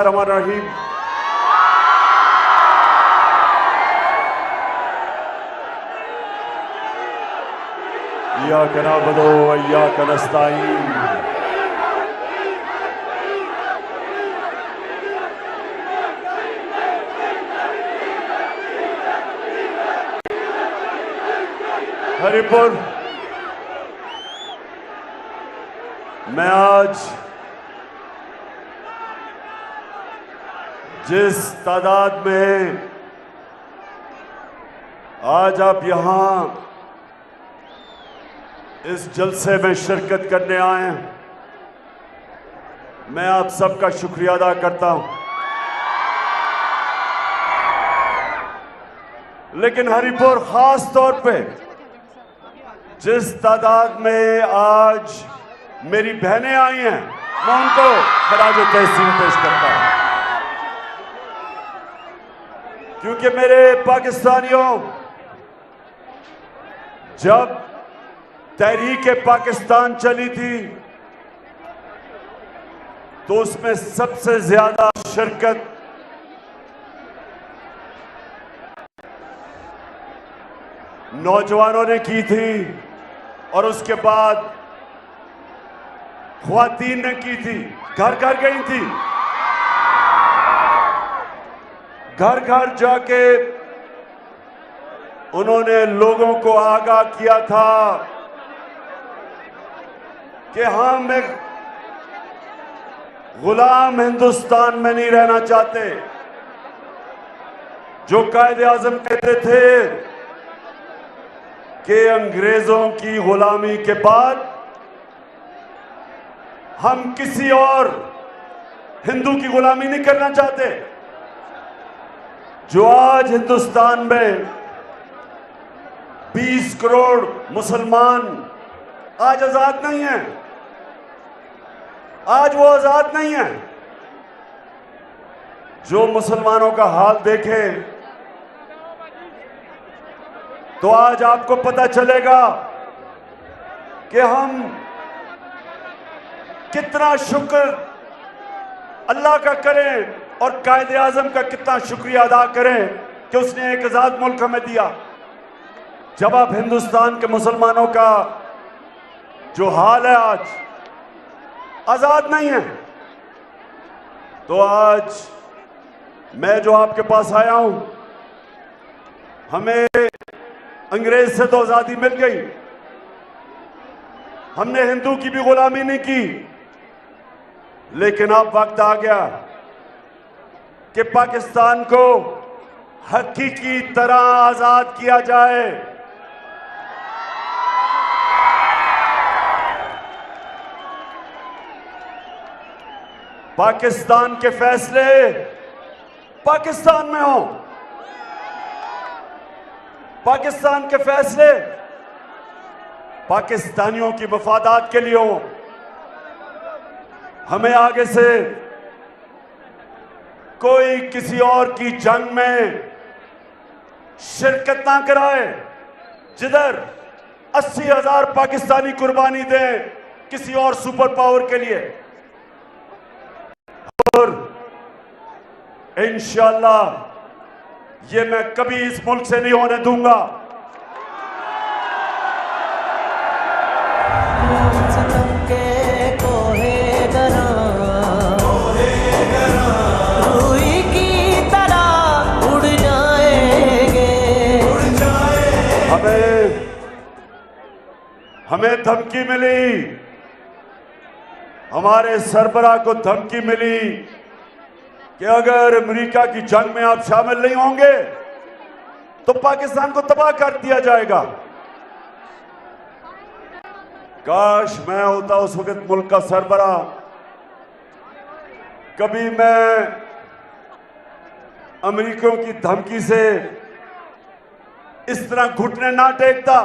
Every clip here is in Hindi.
बिस्मिल्लाहिर्रहमानिर्रहीम। इय्याका नअबुदु व इय्याका नस्तईन। हरिपुर मैं आज जिस तादाद में आज आप यहां इस जलसे में शिरकत करने आए हैं, मैं आप सबका शुक्रिया अदा करता हूं। लेकिन हरिपुर खास तौर पे जिस तादाद में आज मेरी बहनें आई हैं, मैं उनको खराज तहसीन पेश करता हूं, क्योंकि मेरे पाकिस्तानियों, जब तहरीक-ए-पाकिस्तान चली थी तो उसमें सबसे ज्यादा शिरकत नौजवानों ने की थी और उसके बाद ख्वातीन ने की थी। घर घर गई थी, घर घर जाके उन्होंने लोगों को आगाह किया था कि हम एक गुलाम हिंदुस्तान में नहीं रहना चाहते। जो कायदे-आज़म कहते थे कि अंग्रेजों की गुलामी के बाद हम किसी और हिंदू की गुलामी नहीं करना चाहते। जो आज हिंदुस्तान में 20 करोड़ मुसलमान आज आजाद नहीं हैं, आज वो आजाद नहीं है। जो मुसलमानों का हाल देखे तो आज आपको पता चलेगा कि हम कितना शुक्र अल्लाह का करें और कायदे आज़म का कितना शुक्रिया अदा करें कि उसने एक आजाद मुल्क हमें दिया। जब आप हिंदुस्तान के मुसलमानों का जो हाल है आज आजाद नहीं है, तो आज मैं जो आपके पास आया हूं, हमें अंग्रेज से तो आजादी मिल गई, हमने हिंदू की भी गुलामी नहीं की, लेकिन अब वक्त आ गया कि पाकिस्तान को हकीकी तरह आजाद किया जाए। पाकिस्तान के फैसले पाकिस्तान में हो, पाकिस्तान के फैसले पाकिस्तानियों की मफादात के लिए हो। हमें आगे से कोई किसी और की जंग में शिरकत ना कराए, जिधर 80,000 पाकिस्तानी कुर्बानी दें किसी और सुपर पावर के लिए। और इंशाअल्लाह ये मैं कभी इस मुल्क से नहीं होने दूंगा। हमें धमकी मिली, हमारे सरबराह को धमकी मिली कि अगर अमेरिका की जंग में आप शामिल नहीं होंगे तो पाकिस्तान को तबाह कर दिया जाएगा। काश मैं होता उस वक्त मुल्क का सरबराह, कभी मैं अमेरिकियों की धमकी से इस तरह घुटने ना टेकता।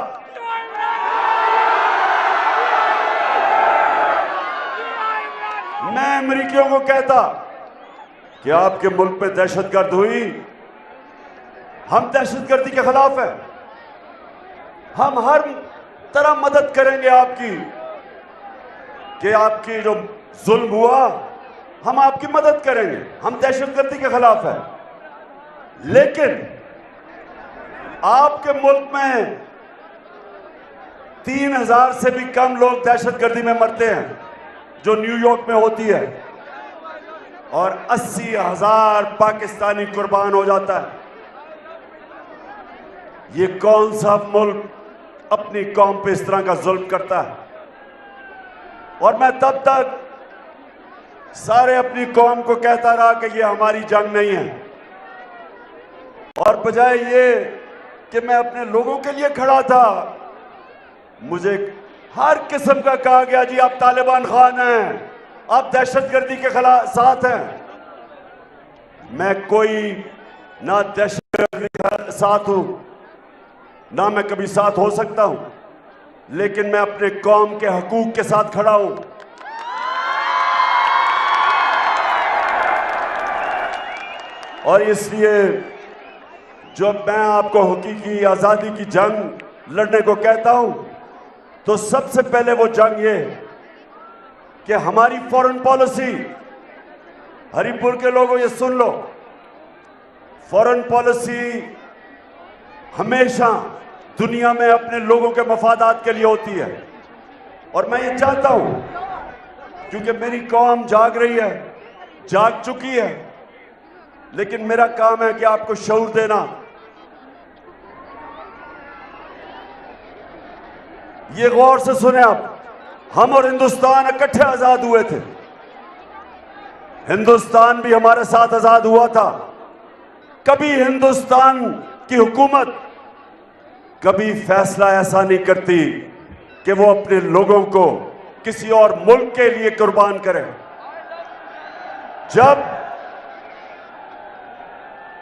मैं अमेरिकियों को कहता कि आपके मुल्क पे दहशतगर्द हुई, हम दहशतगर्दी के खिलाफ हैं, हम हर तरह मदद करेंगे आपकी, कि आपकी जो जुल्म हुआ हम आपकी मदद करेंगे, हम दहशतगर्दी के खिलाफ हैं। लेकिन आपके मुल्क में 3000 से भी कम लोग दहशतगर्दी में मरते हैं जो न्यूयॉर्क में होती है, और 80,000 पाकिस्तानी कुर्बान हो जाता है। ये कौन सा मुल्क अपनी कौम पे इस तरह का जुल्म करता है? और मैं तब तक सारे अपनी कौम को कहता रहा कि ये हमारी जंग नहीं है, और बजाय ये कि मैं अपने लोगों के लिए खड़ा था, मुझे हर किस्म का कहा गया जी आप तालिबान खान हैं, आप दहशतगर्दी के खिलाफ साथ हैं। मैं कोई ना दहशतगर्दी के साथ हूं, ना मैं कभी साथ हो सकता हूं, लेकिन मैं अपने कौम के हकूक के साथ खड़ा हूं। और इसलिए जब मैं आपको हकीकी आजादी की जंग लड़ने को कहता हूं, तो सबसे पहले वो जंग ये कि हमारी फॉरेन पॉलिसी, हरिपुर के लोगों ये सुन लो, फॉरेन पॉलिसी हमेशा दुनिया में अपने लोगों के मफादात के लिए होती है। और मैं ये चाहता हूं, क्योंकि मेरी कौम जाग रही है, जाग चुकी है, लेकिन मेरा काम है कि आपको शऊर देना। ये गौर से सुने आप, हम और हिंदुस्तान इकट्ठे आजाद हुए थे। हिंदुस्तान भी हमारे साथ आजाद हुआ था। कभी हिंदुस्तान की हुकूमत कभी फैसला ऐसा नहीं करती कि वो अपने लोगों को किसी और मुल्क के लिए कुर्बान करे।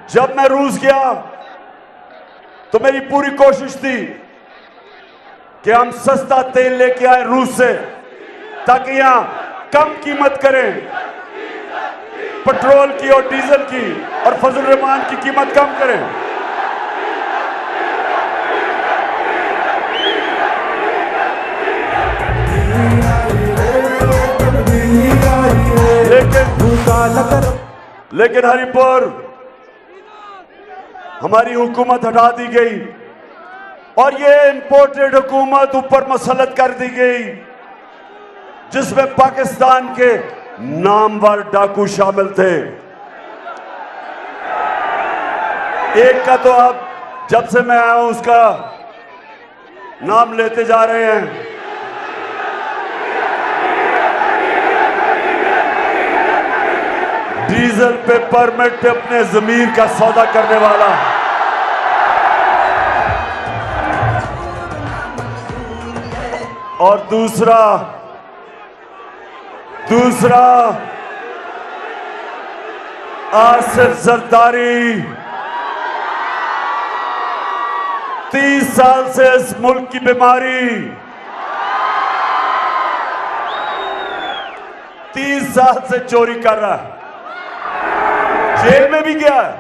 जब मैं रूस गया तो मेरी पूरी कोशिश थी कि हम सस्ता तेल लेके आए रूस से, ताकि यहां कम कीमत करें पेट्रोल की और डीजल की, और फजल रहमान की कीमत कम करें। लेकिन हरिपुर हमारी हुकूमत हटा दी गई, और ये इंपोर्टेड हुकूमत ऊपर मसलत कर दी गई, जिसमें पाकिस्तान के नामवर डाकू शामिल थे। एक का तो अब जब से मैं आया हूं उसका नाम लेते जा रहे हैं, डीजल पे परमिट पे अपने जमीर का सौदा करने वाला। और दूसरा आसिफ जरदारी, 30 साल से इस मुल्क की बीमारी, 30 साल से चोरी कर रहा है, जेल में भी गया है,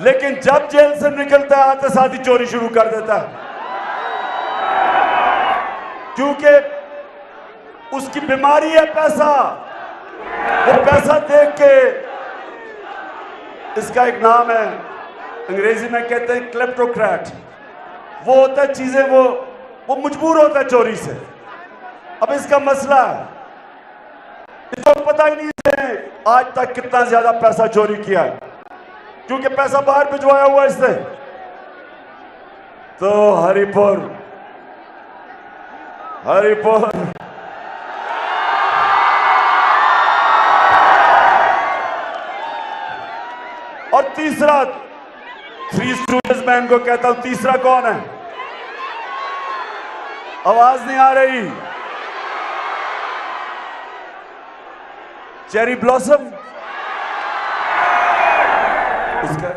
लेकिन जब जेल से निकलता है आते साथ ही चोरी शुरू कर देता है, क्योंकि उसकी बीमारी है पैसा। वो पैसा देख के, इसका एक नाम है अंग्रेजी में कहते हैं क्लेप्टोक्रेट, वो होता है चीजें वो मजबूर होता है चोरी से। अब इसका मसला है, इसको पता ही नहीं है आज तक कितना ज्यादा पैसा चोरी किया है, क्योंकि पैसा बाहर भिजवाया हुआ इससे। तो हरिपुर और तीसरा, थ्री स्टूडेंट्स मैं इनको कहता हूं, तीसरा कौन है? आवाज नहीं आ रही। चेरी ब्लॉसम, उसका।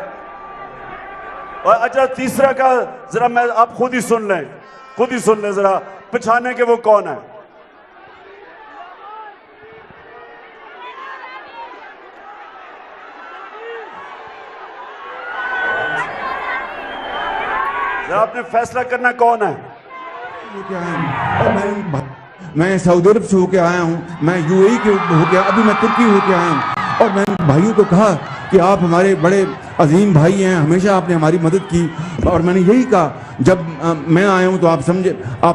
और अच्छा तीसरा का जरा मैं आप खुद ही सुन लें जरा, पहचाने के वो कौन है। जरा आपने फैसला करना कौन है। क्या है? मैं सऊदी अरब से होके आया हूँ, मैं यूएई के होके, अभी मैं तुर्की होके आया हूँ। और मैंने भाइयों को कहा कि आप हमारे बड़े अजीम भाई हैं, हमेशा आपने हमारी मदद की। और मैंने यही कहा, जब मैं आया हूँ तो आप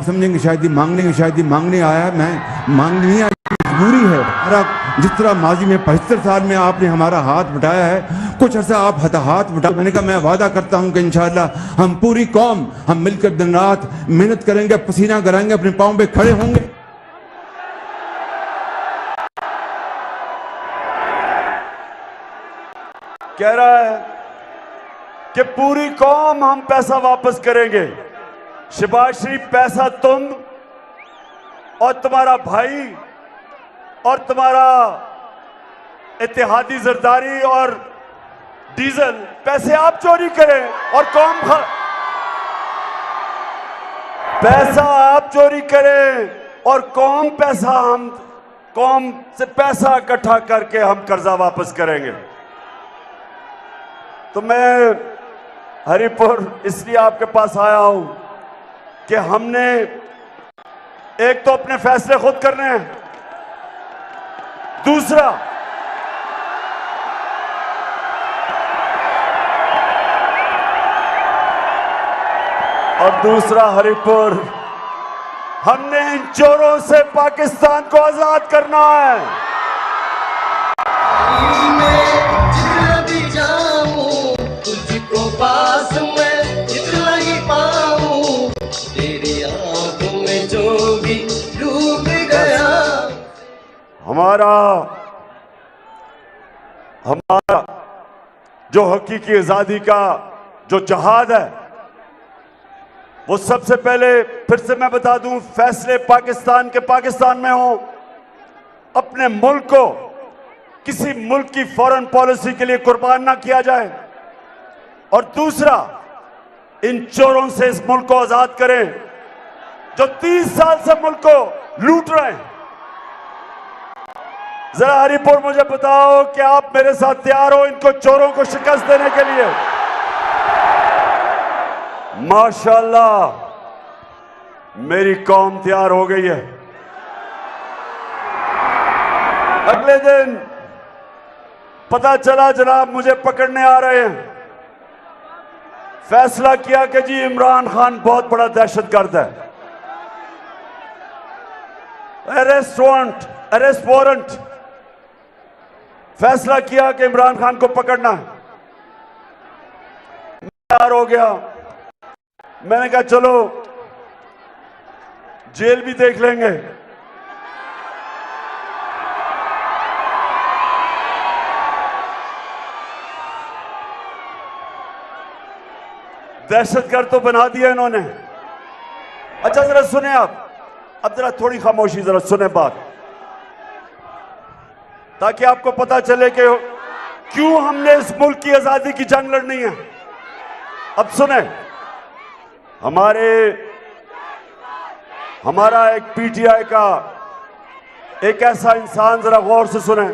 समझेंगे शायद ये मांगने आया है। मैं मांगने नहीं आया, मजबूरी है। हमारा जिस तरह माजी में 75 साल में आपने हमारा हाथ बटाया है, कुछ अर्सा आप हाथ बटा। मैंने कहा मैं वादा करता हूं कि इंशाअल्लाह हम पूरी कौम हम मिलकर दिन रात मेहनत करेंगे, पसीना कराएंगे, अपने पांव पे खड़े होंगे। कह रहा है कि पूरी कौम हम पैसा वापस करेंगे। शहबाज शरीफ, पैसा तुम और तुम्हारा भाई और तुम्हारा इत्तेहादी जरदारी और डीजल, पैसे आप चोरी करें और पैसा आप चोरी करें और कौम से पैसा इकट्ठा करके हम कर्जा वापस करेंगे। तो मैं हरिपुर इसलिए आपके पास आया हूं कि हमने एक तो अपने फैसले खुद करने हैं, दूसरा हरिपुर, हमने इन चोरों से पाकिस्तान को आजाद करना है। जितना भी जाऊं तुझको पास में जितना ही पाऊं, तेरी आंखों में जो भी डूब गया। हमारा जो हकीकी आजादी का जो जहाद है, वो सबसे पहले फिर से मैं बता दूं, फैसले पाकिस्तान में हो। अपने मुल्क को किसी मुल्क की फॉरेन पॉलिसी के लिए कुर्बान ना किया जाए। और दूसरा, इन चोरों से इस मुल्क को आजाद करें जो 30 साल से मुल्क को लूट रहे हैं। जरा हरिपुर मुझे बताओ कि आप मेरे साथ तैयार हो इनको चोरों को शिकस्त देने के लिए? माशाअल्लाह, मेरी कौम तैयार हो गई है। अगले दिन पता चला जनाब मुझे पकड़ने आ रहे हैं। फैसला किया कि जी इमरान खान बहुत बड़ा दहशतगर्द है। अरेस्ट वारंट, फैसला किया कि इमरान खान को पकड़ना है। तैयार हो गया। मैंने कहा चलो जेल भी देख लेंगे। दहशतगर्द तो बना दिया इन्होंने। अच्छा जरा सुने आप, अब जरा थोड़ी खामोशी, जरा सुने बात, ताकि आपको पता चले कि क्यों हमने इस मुल्क की आजादी की जंग लड़नी है। अब सुने, हमारा एक पीटीआई का एक ऐसा इंसान, जरा गौर से सुने,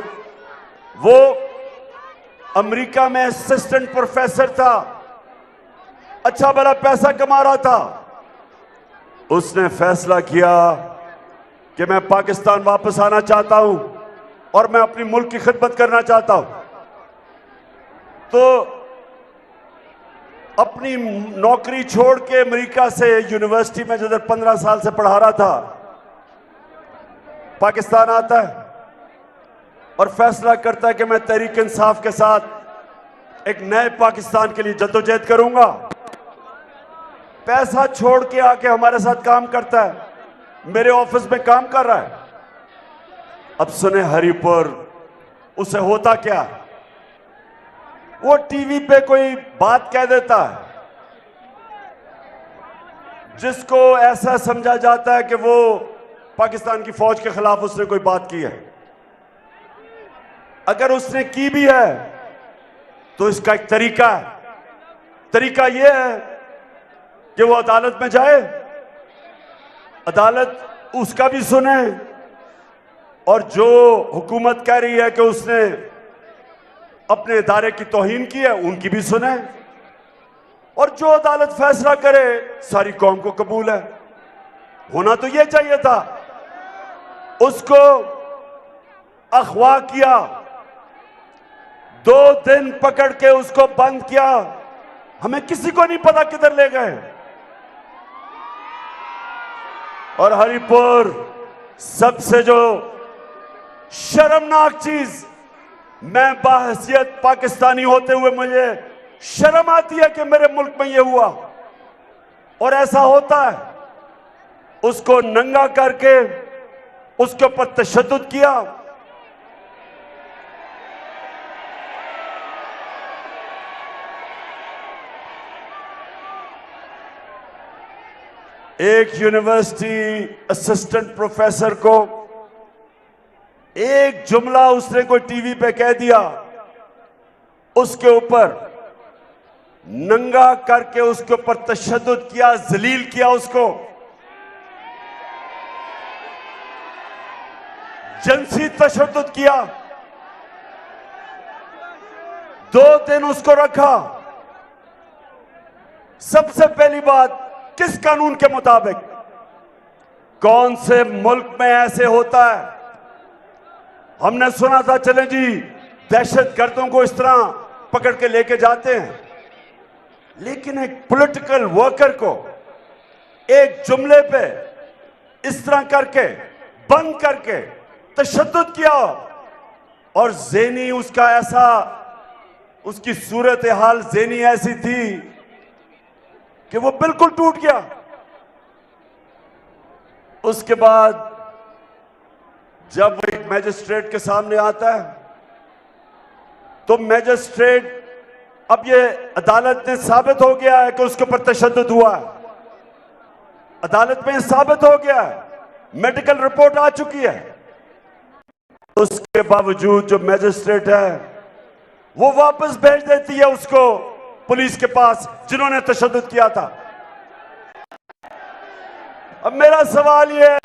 वो अमेरिका में असिस्टेंट प्रोफेसर था, अच्छा भला पैसा कमा रहा था। उसने फैसला किया कि मैं पाकिस्तान वापस आना चाहता हूं और मैं अपनी मुल्क की खिदमत करना चाहता हूं। तो अपनी नौकरी छोड़ के अमेरिका से यूनिवर्सिटी में जिधर 15 साल से पढ़ा रहा था, पाकिस्तान आता है और फैसला करता है कि मैं तहरीक इंसाफ के साथ एक नए पाकिस्तान के लिए जद्दोजहद करूंगा। पैसा छोड़ के आके हमारे साथ काम करता है, मेरे ऑफिस में काम कर रहा है। अब सुने हरिपुर, उसे होता क्या, वो टीवी पे कोई बात कह देता है जिसको ऐसा समझा जाता है कि वो पाकिस्तान की फौज के खिलाफ उसने कोई बात की है। अगर उसने की भी है तो इसका एक तरीका है। तरीका यह है कि वो अदालत में जाए, अदालत उसका भी सुने, और जो हुकूमत कह रही है कि उसने अपने इदारे की तौहीन की है उनकी भी सुने, और जो अदालत फैसला करे सारी कौम को कबूल है। होना तो यह चाहिए था। उसको अगवा किया, 2 दिन पकड़ के उसको बंद किया, हमें किसी को नहीं पता किधर ले गए। और हरिपुर सबसे जो शर्मनाक चीज, मैं बाहैसियत पाकिस्तानी होते हुए मुझे शर्म आती है कि मेरे मुल्क में यह हुआ और ऐसा होता है। उसको नंगा करके उसके ऊपर तशद्दुद किया। एक यूनिवर्सिटी असिस्टेंट प्रोफेसर को एक जुमला उसने कोई टीवी पे कह दिया, उसके ऊपर नंगा करके उसके ऊपर तशद्दुद किया, जलील किया, उसको जिनसी तशद्दुद किया। 2 दिन उसको रखा। सबसे पहली बात, किस कानून के मुताबिक? कौन से मुल्क में ऐसे होता है? हमने सुना था, चले जी दहशतगर्दों को इस तरह पकड़ के लेके जाते हैं, लेकिन एक पॉलिटिकल वर्कर को एक जुमले पे इस तरह करके बंद करके तशद्दुद किया और ज़ेनी उसका ऐसा, उसकी सूरत हाल ज़ेनी ऐसी थी कि वो बिल्कुल टूट गया। उसके बाद जब वो एक मैजिस्ट्रेट के सामने आता है तो मैजिस्ट्रेट, अब ये अदालत में साबित हो गया है कि उसके ऊपर तशद्दुद हुआ है, अदालत में साबित हो गया है, मेडिकल रिपोर्ट आ चुकी है। उसके बावजूद जो मैजिस्ट्रेट है वो वापस भेज देती है उसको पुलिस के पास जिन्होंने तशद्दुद किया था। अब मेरा सवाल यह है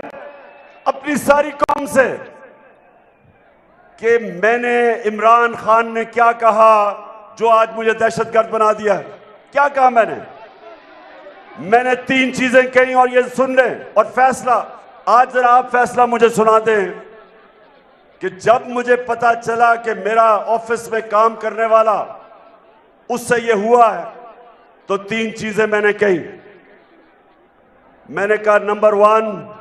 अपनी सारी कौम से कि मैंने, इमरान खान ने क्या कहा जो आज मुझे दहशतगर्द बना दिया? क्या कहा मैंने 3 चीजें कही और ये सुन लें और फैसला, आज जरा आप फैसला मुझे सुना दें कि जब मुझे पता चला कि मेरा ऑफिस में काम करने वाला उससे ये हुआ है तो 3 चीजें मैंने कही। मैंने कहा, नंबर 1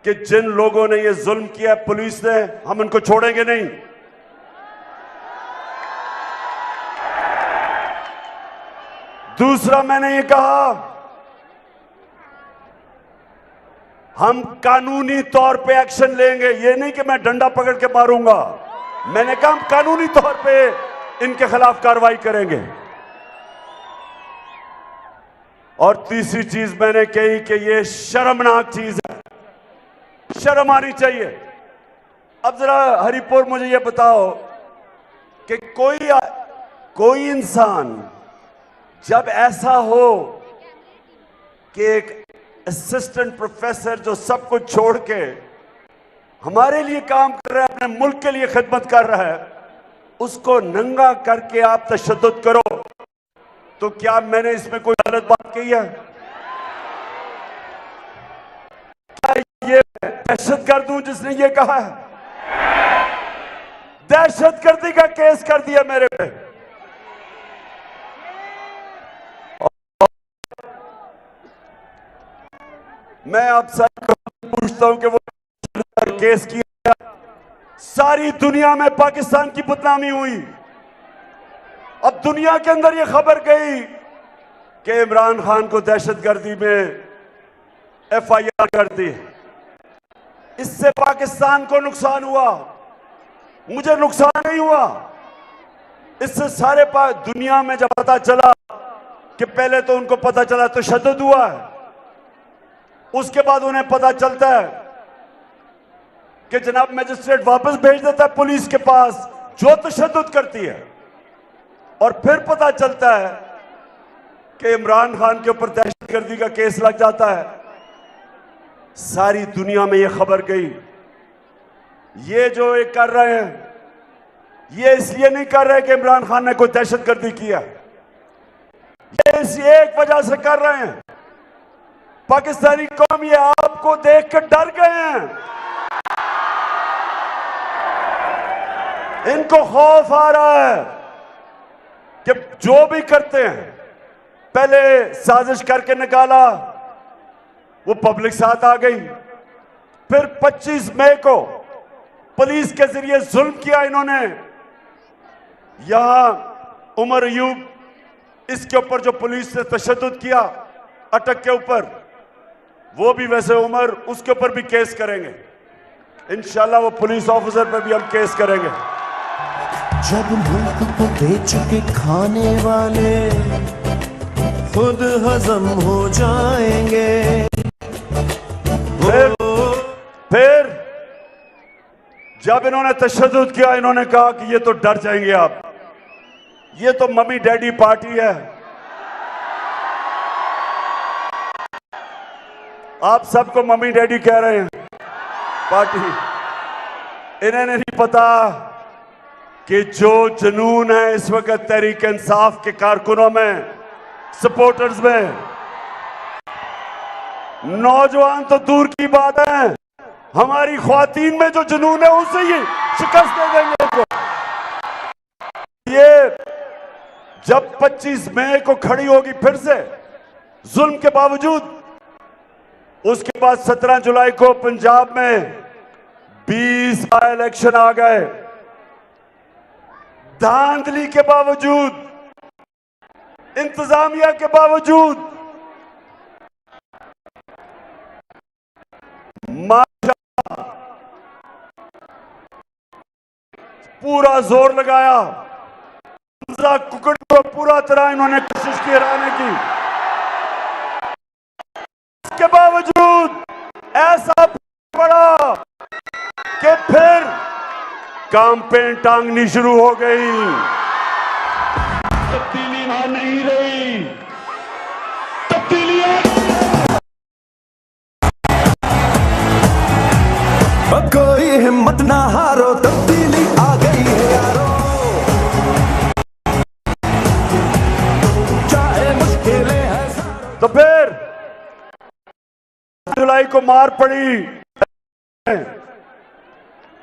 कि जिन लोगों ने ये जुल्म किया पुलिस ने, हम उनको छोड़ेंगे नहीं। दूसरा मैंने ये कहा, हम कानूनी तौर पे एक्शन लेंगे। ये नहीं कि मैं डंडा पकड़ के मारूंगा, मैंने कहा हम कानूनी तौर पे इनके खिलाफ कार्रवाई करेंगे। और तीसरी चीज मैंने कही कि ये शर्मनाक चीज है, शर्म आनी चाहिए। अब जरा हरिपुर मुझे ये बताओ कि कोई इंसान जब ऐसा हो कि एक असिस्टेंट प्रोफेसर जो सब कुछ छोड़ के हमारे लिए काम कर रहा है, अपने मुल्क के लिए खिदमत कर रहा है, उसको नंगा करके आप तशद्दुद करो, तो क्या मैंने इसमें कोई गलत बात कही है? क्या ये दहशतगर्द हूं जिसने ये कहा है? दहशतगर्दी का केस कर दिया मेरे पे। मैं आप सबको पूछता हूं कि वो केस किया, सारी दुनिया में पाकिस्तान की बदनामी हुई। अब दुनिया के अंदर ये खबर गई कि इमरान खान को दहशतगर्दी में FIR कर दी। इससे पाकिस्तान को नुकसान हुआ, मुझे नुकसान नहीं हुआ। इससे सारे दुनिया में जब पता चला कि पहले तो उनको पता चला तशद्दुद हुआ है, उसके बाद उन्हें पता चलता है कि जनाब मजिस्ट्रेट वापस भेज देता है पुलिस के पास जो तशद्दुद करती है, और फिर पता चलता है कि इमरान खान के ऊपर दहशतगर्दी का केस लग जाता है। सारी दुनिया में यह खबर गई। ये जो ये कर रहे हैं, ये इसलिए नहीं कर रहे कि इमरान खान ने कोई दहशतगर्दी किया, ये इस एक वजह से कर रहे हैं, पाकिस्तानी कौम ये आपको देख कर डर गए हैं। इनको खौफ आ रहा है कि जो भी करते हैं, पहले साजिश करके निकाला, वो पब्लिक साथ आ गई, फिर 25 मई को पुलिस के जरिए जुल्म किया इन्होंने। यहां उमर अयूब, इसके ऊपर जो पुलिस ने तशद्दुद किया अटक के ऊपर, वो भी वैसे उमर, उसके ऊपर भी केस करेंगे इंशाल्लाह। वो पुलिस ऑफिसर पर भी हम केस करेंगे। जब मुल्क को बेच के खाने वाले खुद हजम हो जाएंगे, फिर जब इन्होंने तशद्दुद किया, इन्होंने कहा कि ये तो डर जाएंगे आप, ये तो मम्मी डैडी पार्टी है। आप सबको मम्मी डैडी कह रहे हैं पार्टी। इन्हें नहीं पता कि जो जुनून है इस वक्त तहरीक इंसाफ के कारकुनों में, सपोर्टर्स में, नौजवान तो दूर की बात है, हमारी ख्वातीन में जो जुनून है उसे ही शिकस्त दे देंगे इनको। ये जब 25 मई को खड़ी होगी फिर से जुल्म के बावजूद, उसके बाद 17 जुलाई को पंजाब में 20 इलेक्शन आ गए, धांधली के बावजूद, इंतजामिया के बावजूद, माशाअल्लाह पूरा जोर लगाया। हमजा कुकड़ को पूरा तरह इन्होंने कोशिश की हराने की, इसके बावजूद ऐसा पड़ा कि फिर कैंपेन टांगनी शुरू हो गई। तब्दीली वहां नहीं रही, तब्दीली कोई हिम्मत ना हारो, तब्दीली आ गई है यारो, चाहे मुश्किलें हैं। तो फिर जुलाई को मार पड़ी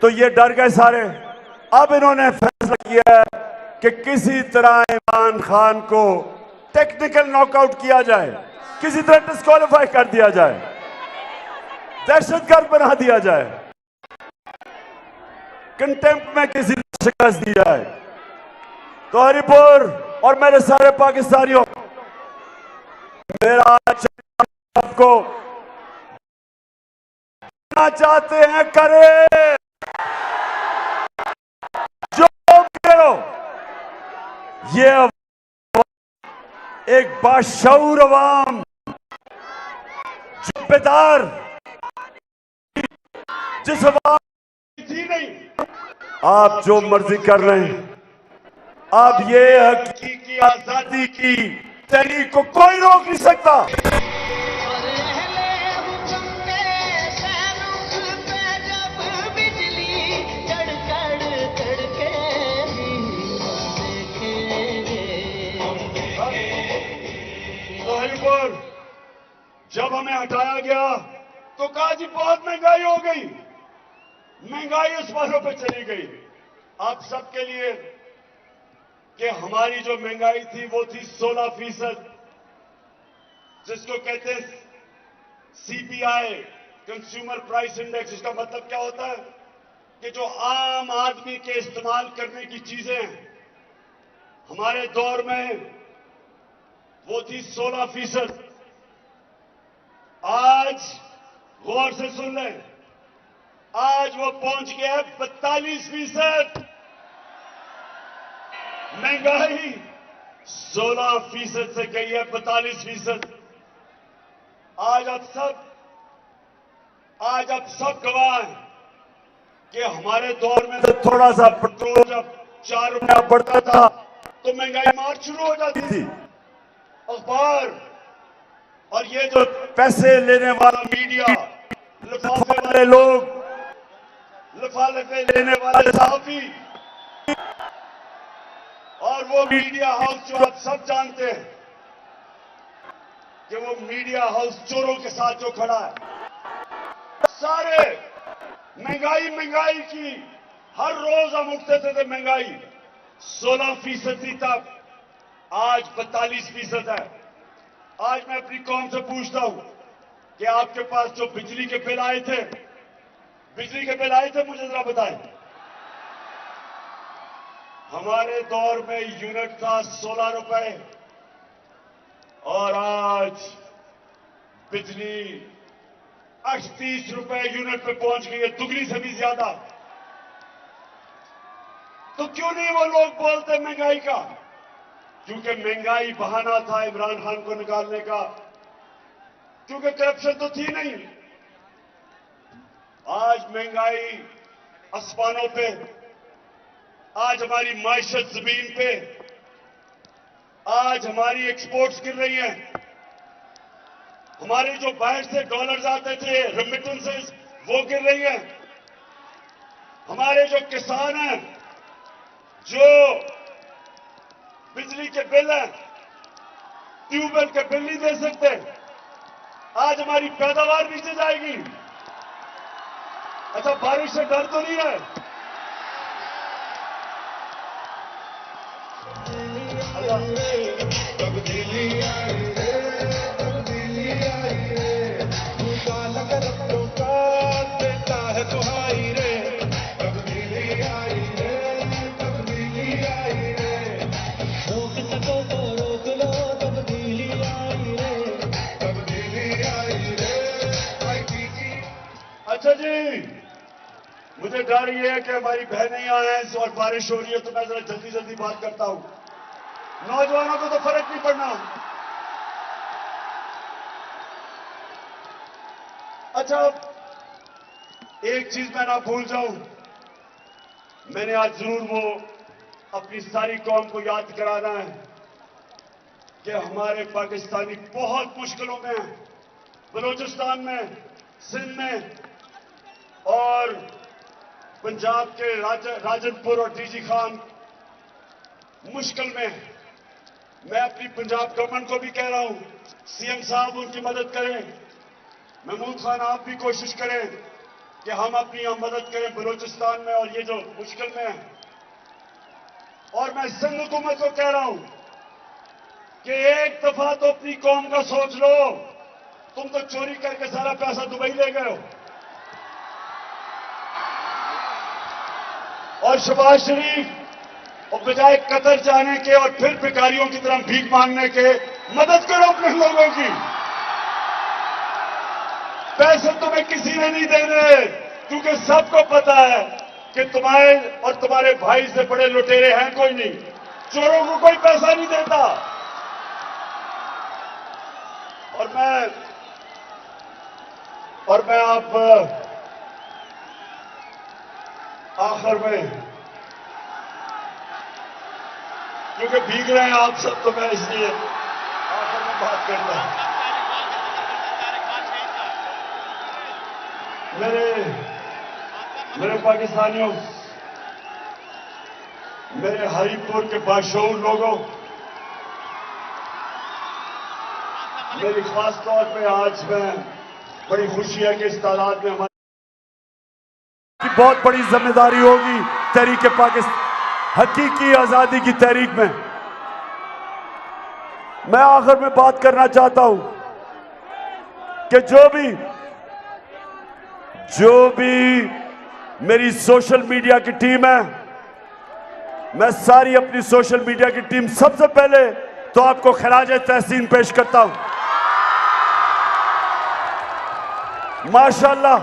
तो ये डर गए सारे। अब इन्होंने फैसला किया है कि किसी तरह इमरान खान को टेक्निकल नॉकआउट किया जाए, किसी तरह डिस्क्वालीफाई कर दिया जाए, दहशतगर्द बना दिया जाए, कंटेम्प्ट में किसी शिकस्त दी जाए। तो हरिपुर और मेरे सारे पाकिस्तानियों, मेरा आपको चाहते हैं करे, जो करो, ये एक बाशऊर अवाम, जिम्मेदार, जिस अवाम थी नहीं, आप जो मर्जी कर रहे हैं, अब ये हकीकी आजादी की तहरीक को कोई रोक नहीं सकता। जब हमें हटाया गया तो कहा जी बहुत महंगाई हो गई, महंगाई उस वालों पे चली गई। आप सबके लिए कि हमारी जो महंगाई थी वो थी 16%, जिसको कहते हैं सीपीआई, कंज्यूमर प्राइस इंडेक्स। इसका मतलब क्या होता है कि जो आम आदमी के इस्तेमाल करने की चीजें हैं, हमारे दौर में वो थी 16%। आज गौर से सुन लें, आज वो पहुंच गया है 42%। महंगाई 16% से गई है 42%। आज आप सब गवाह हैं कि हमारे दौर में तो थोड़ा सा पेट्रोल जब 4 रुपया बढ़ता था तो महंगाई मार शुरू हो जाती थी। अखबार और ये जो पैसे लेने वाला मीडिया, लिफाफे वाले लोग, लिफाफे लेने वाले सहाफी, और वो मीडिया हाउस जो आप सब जानते हैं कि वो मीडिया हाउस चोरों के साथ जो खड़ा है, सारे महंगाई की हर रोज हम उठते थे तो महंगाई 16% तक, आज 42% है। आज मैं अपनी कौम से पूछता हूं कि आपके पास जो बिजली के बिल आए थे, मुझे जरा बताएं। हमारे दौर में यूनिट था 16 रुपए और आज बिजली 38 रुपए यूनिट पे पहुंच गई है, दुगनी से भी ज्यादा। तो क्यों नहीं वो लोग बोलते महंगाई का? क्योंकि महंगाई बहाना था इमरान खान को निकालने का, क्योंकि करप्शन तो थी नहीं। आज महंगाई आसमानों पे, आज हमारी माइशत जमीन पे, आज हमारी एक्सपोर्ट्स गिर रही हैं। हमारे जो बाहर से डॉलर्स आते थे, रेमिटेंसेस, वो गिर रही हैं। हमारे जो किसान हैं, जो बिजली के बिल हैं, ट्यूबवेल के बिल नहीं दे सकते, आज हमारी पैदावार नीचे जाएगी। अच्छा, बारिश से डर तो नहीं है? अच्छा जी, मुझे डर ये है कि हमारी बहनें यहाँ हैं और बारिश हो रही है, तो मैं जरा जल्दी जल्दी बात करता हूं। नौजवानों को तो फर्क नहीं पड़ना। अच्छा, एक चीज मैं ना भूल जाऊं, मैंने आज जरूर वो अपनी सारी कौम को याद कराना है कि हमारे पाकिस्तानी बहुत मुश्किलों में हैं। बलूचिस्तान में, सिंध में और पंजाब के राजनपुर और डीजी खान मुश्किल में है। मैं अपनी पंजाब गवर्नमेंट को भी कह रहा हूं, सीएम साहब उनकी मदद करें। महमूद खान, आप भी कोशिश करें कि हम अपनी यहां मदद करें बलूचिस्तान में और ये जो मुश्किल में है। और मैं सिंध हुकूमत को कह रहा हूं कि एक दफा तो अपनी कौम का सोच लो। तुम तो चोरी करके सारा पैसा दुबई ले गए हो। और शहबाज शरीफ, और बजाय कतर जाने के और फिर भिखारियों की तरह भीख मांगने के, मदद करो अपने लोगों की। पैसे तुम्हें किसी ने नहीं देने, क्योंकि सबको पता है कि तुम्हारे और तुम्हारे भाई से बड़े लुटेरे हैं कोई नहीं। चोरों को कोई पैसा नहीं देता। और मैं आप आखिर में, क्योंकि भीग रहे हैं आप सब, तो मैं इसलिए आखिर में बात करता हूं। मेरे पाकिस्तानियों, मेरे हरिपुर के बाशऊर लोगों, मेरी खास तौर पे आज में बड़ी खुशी है कि इस तादाद में हमारी बहुत बड़ी जिम्मेदारी होगी तहरीक पाकिस्तान, हकीकी आजादी की तहरीक में। मैं आखिर में बात करना चाहता हूं कि जो भी मेरी सोशल मीडिया की टीम है, मैं सारी अपनी सोशल मीडिया की टीम, सबसे पहले तो आपको खराजे तहसीन पेश करता हूं। माशाअल्लाह,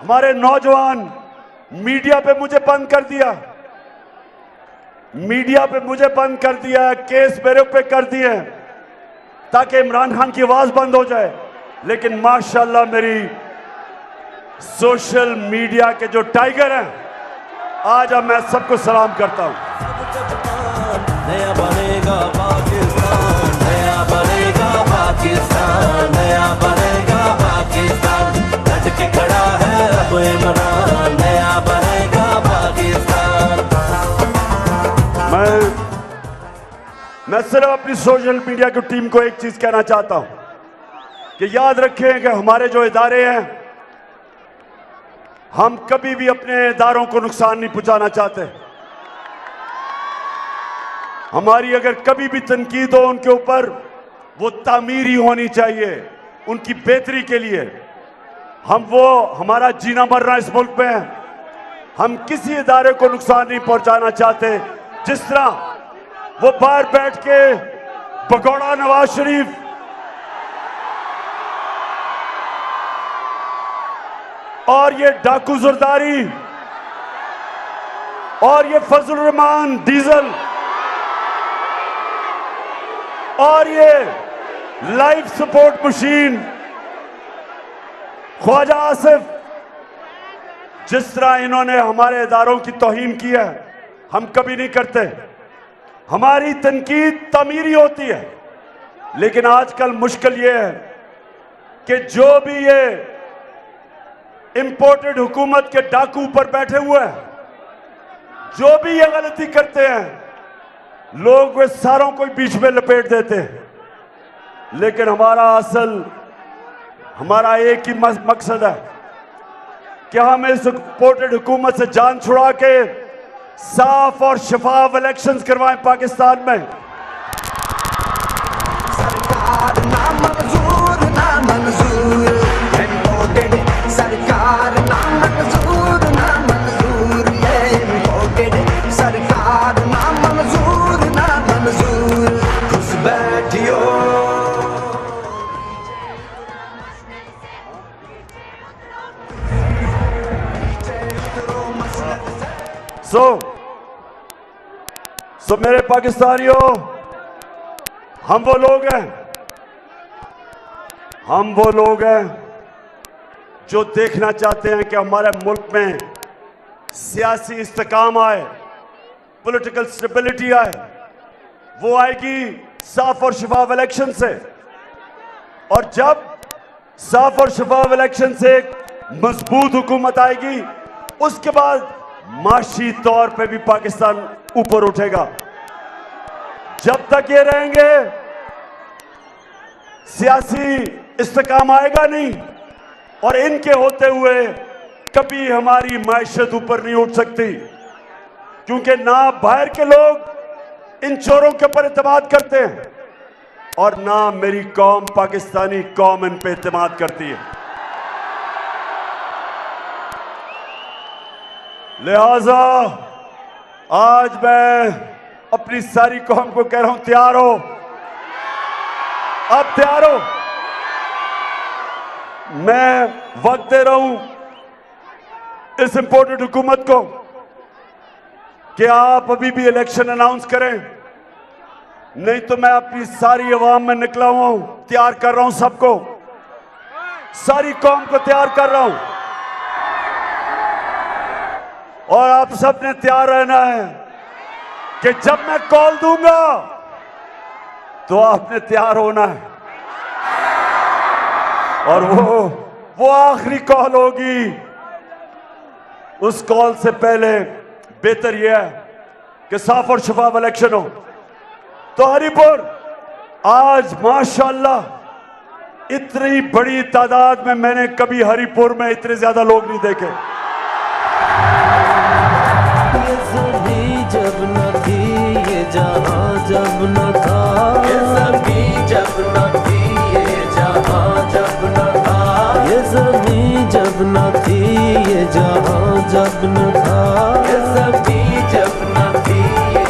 हमारे नौजवान मीडिया पे मुझे बंद कर दिया, केस मेरे पे कर दिए ताकि इमरान खान की आवाज बंद हो जाए। लेकिन माशाअल्लाह मेरी सोशल मीडिया के जो टाइगर हैं, आज अब मैं सबको सलाम करता हूं। नया बनेगा पाकिस्तान, नया बनेगा पाकिस्तान, नया बनेगा पाकिस्तान, डट के खड़ा है अब इमरान, नया बनेगा पाकिस्तान। मैं सिर्फ अपनी सोशल मीडिया की टीम को एक चीज कहना चाहता हूं कि याद रखें कि हमारे जो इदारे हैं, हम कभी भी अपने इदारों को नुकसान नहीं पहुंचाना चाहते। हमारी अगर कभी भी तनकीद हो उनके ऊपर, वो तामीरी होनी चाहिए, उनकी बेहतरी के लिए। हमारा जीना मरना इस मुल्क में है। हम किसी इदारे को नुकसान नहीं पहुंचाना चाहते। जिस तरह वो बाहर बैठ के भगोड़ा नवाज शरीफ और ये डाकू जरदारी और ये फजल रहमान डीजल और ये life support machine Khawaja Asif, जिस तरह इन्होंने हमारे इदारों की तौहीन की है, हम कभी नहीं करते। हमारी तनकीद तामीरी होती है। लेकिन आजकल मुश्किल ये है कि जो भी ये इंपोर्टेड हुकूमत के डाकू ऊपर बैठे हुए हैं, जो भी ये गलती करते हैं, लोग वे सारों को बीच में लपेट देते हैं। लेकिन हमारा एक ही मकसद है कि हम इस इंपोर्टेड हुकूमत से जान छुड़ा के साफ और शफाफ इलेक्शंस करवाएं पाकिस्तान में। सरकार ना मंजूर ना मंजूर, इम्पोर्टेड सरकार ना मंजूर ना मंजूर, ये इम्पोर्टेड सरकार ना मंजूर ना मंजूर, घुस बैठियो। सो मेरे पाकिस्तानियों, हम वो लोग हैं जो देखना चाहते हैं कि हमारे मुल्क में सियासी इस्तेकाम आए, पॉलिटिकल स्टेबिलिटी आए। वो आएगी साफ और शफाफ इलेक्शन से, और जब साफ और शफाफ इलेक्शन से एक मजबूत हुकूमत आएगी, उसके बाद माशी तौर पे भी पाकिस्तान ऊपर उठेगा। जब तक ये रहेंगे, सियासी इस्तेकाम आएगा नहीं, और इनके होते हुए कभी हमारी मैशत ऊपर नहीं उठ सकती, क्योंकि ना बाहर के लोग इन चोरों के ऊपर एतमाद करते हैं, और ना मेरी कौम, पाकिस्तानी कौम, इन पे एतमाद करती है। लिहाजा आज मैं अपनी सारी कौम को कह रहा हूं, तैयार हो? आप तैयार हो? मैं वक्त दे रहा हूं इस इंपोर्टेड हुकूमत को कि आप अभी भी इलेक्शन अनाउंस करें, नहीं तो मैं अपनी सारी अवाम में निकला हुआ हूं, तैयार कर रहा हूं सबको, सारी कौम को तैयार कर रहा हूं। और आप सब ने तैयार रहना है कि जब मैं कॉल दूंगा तो आपने तैयार होना है, और वो आखिरी कॉल होगी। उस कॉल से पहले बेहतर यह है कि साफ और शफाफ इलेक्शन हो। तो हरिपुर आज माशाअल्लाह इतनी बड़ी तादाद में मैंने कभी हरिपुर में इतने ज्यादा लोग नहीं देखे। ये ज़मीं जब न थी, ये जहां जब न था, ये ज़मीं जब न थी, ये जहां जब न था, ये ज़मीं जब न थी, ये जहां जब न था, ये ज़मीं जब न थी,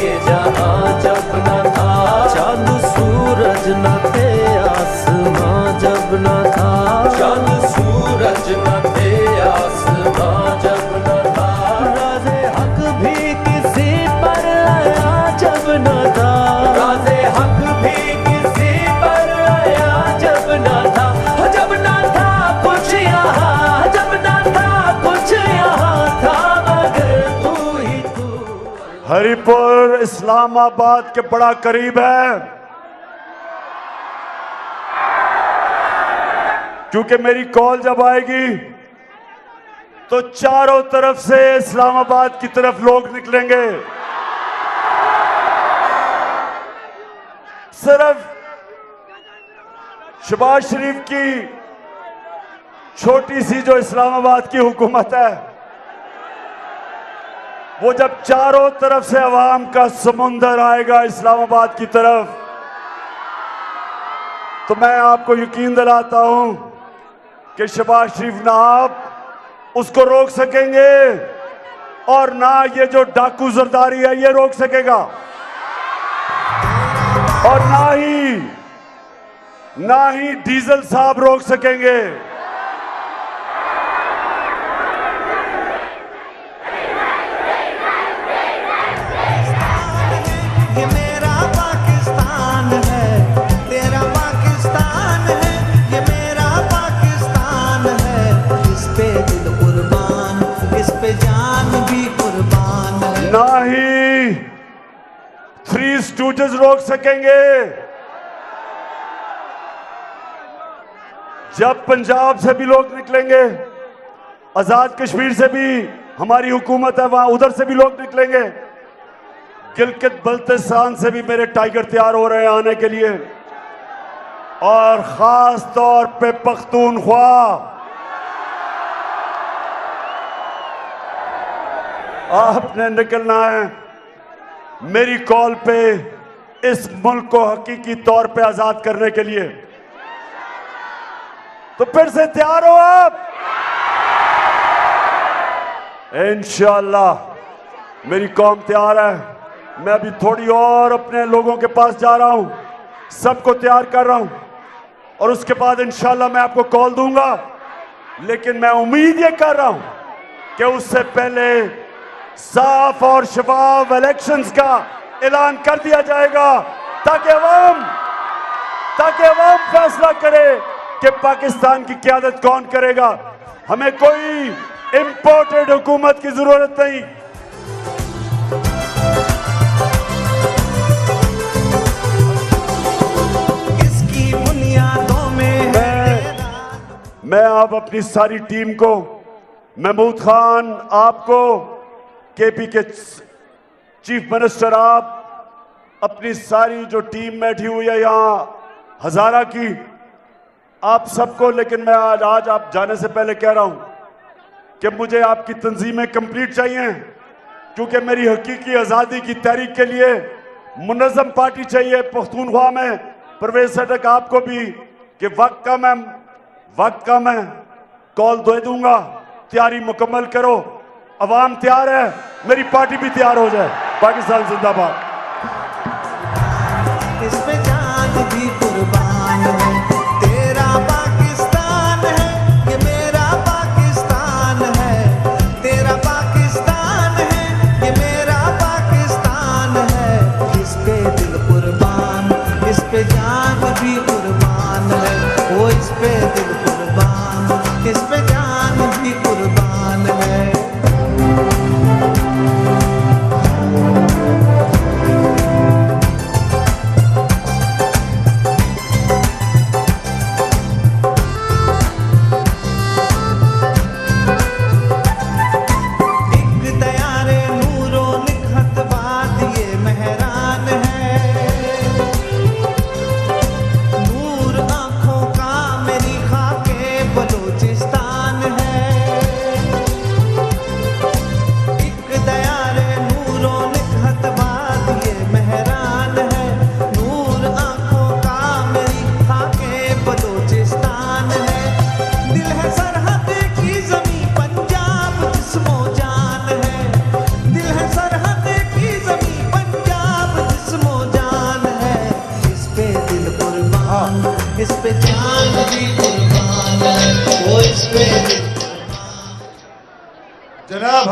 ये जहां जब न था, चांद सूरज न थे, आसमां जब न था, चांद सूरज न थे, आसमां जब न था, राज़े हक भी किसी पर आया जब न था, राज़े हक भी किसी पर आया जब न था, जब न था कुछ यहाँ, जब न था कुछ यहाँ था, मगर तू ही तू। हरिपुर इस्लामाबाद के बड़ा करीब है, क्योंकि मेरी कॉल जब आएगी तो चारों तरफ से इस्लामाबाद की तरफ लोग निकलेंगे। सिर्फ शहबाज शरीफ की छोटी सी जो इस्लामाबाद की हुकूमत है, वो जब चारों तरफ से अवाम का समुंदर आएगा इस्लामाबाद की तरफ, तो मैं आपको यकीन दिलाता हूं कि शहबाज शरीफ ना आप उसको रोक सकेंगे और ना ये जो डाकू जरदारी है ये रोक सकेगा, और ना ही डीजल साहब रोक सकेंगे। ये मेरा पाकिस्तान है, तेरा पाकिस्तान है, ये मेरा पाकिस्तान है। इस पे दिल कुर्बान, इस पे जान भी कुर्बान है। ना ही थ्री स्टूडेंट्स रोक सकेंगे। जब पंजाब से भी लोग निकलेंगे, आजाद कश्मीर से भी हमारी हुकूमत है वहां, उधर से भी लोग निकलेंगे, गिलगित बल्तिस्तान से भी मेरे टाइगर तैयार हो रहे हैं आने के लिए, और खास तौर पे पख्तूनख्वा। आपने निकलना है मेरी कॉल पे इस मुल्क को हकीकी तौर पे आजाद करने के लिए। तो फिर से तैयार हो आप? इंशाअल्लाह मेरी कौम तैयार है। मैं अभी थोड़ी और अपने लोगों के पास जा रहा हूं, सबको तैयार कर रहा हूं, और उसके बाद इंशाअल्लाह मैं आपको कॉल दूंगा। लेकिन मैं उम्मीद ये कर रहा हूं कि उससे पहले साफ और शफाफ इलेक्शंस का ऐलान कर दिया जाएगा, ताकि अवाम फैसला करे कि पाकिस्तान की क़यादत कौन करेगा। हमें कोई इंपोर्टेड हुकूमत की जरूरत नहीं। इसकी बुनियादों में मैं अब अपनी सारी टीम को, महमूद खान आपको, केपी के चीफ मिनिस्टर आप, अपनी सारी जो टीम बैठी हुई है यहाँ हजारा की, आप सबको, लेकिन मैं आज आप जाने से पहले कह रहा हूं कि मुझे आपकी तंजीमें कंप्लीट चाहिए, क्योंकि मेरी हकीकी आज़ादी की तहरीक के लिए मुनज़्ज़म पार्टी चाहिए पख्तूनख्वा में। परवेज सटक आपको भी कि वक्त कम है, कॉल दे दूंगा, तैयारी मुकम्मल करो। अवाम तैयार है, मेरी पार्टी भी तैयार हो जाए। पाकिस्तान जिंदाबाद। इस पे जान भी कुर्बान है। तेरा पाकिस्तान है, ये मेरा पाकिस्तान है। तेरा पाकिस्तान है, ये मेरा पाकिस्तान है। इस पे दिल कुर्बान, इस पे जान भी कुर्बान है। वो इस पे दिल कुर्बान, इस पे जान भी कुर्बान है। इस पे जान भी कुर्बान है। वो इस पे जनाब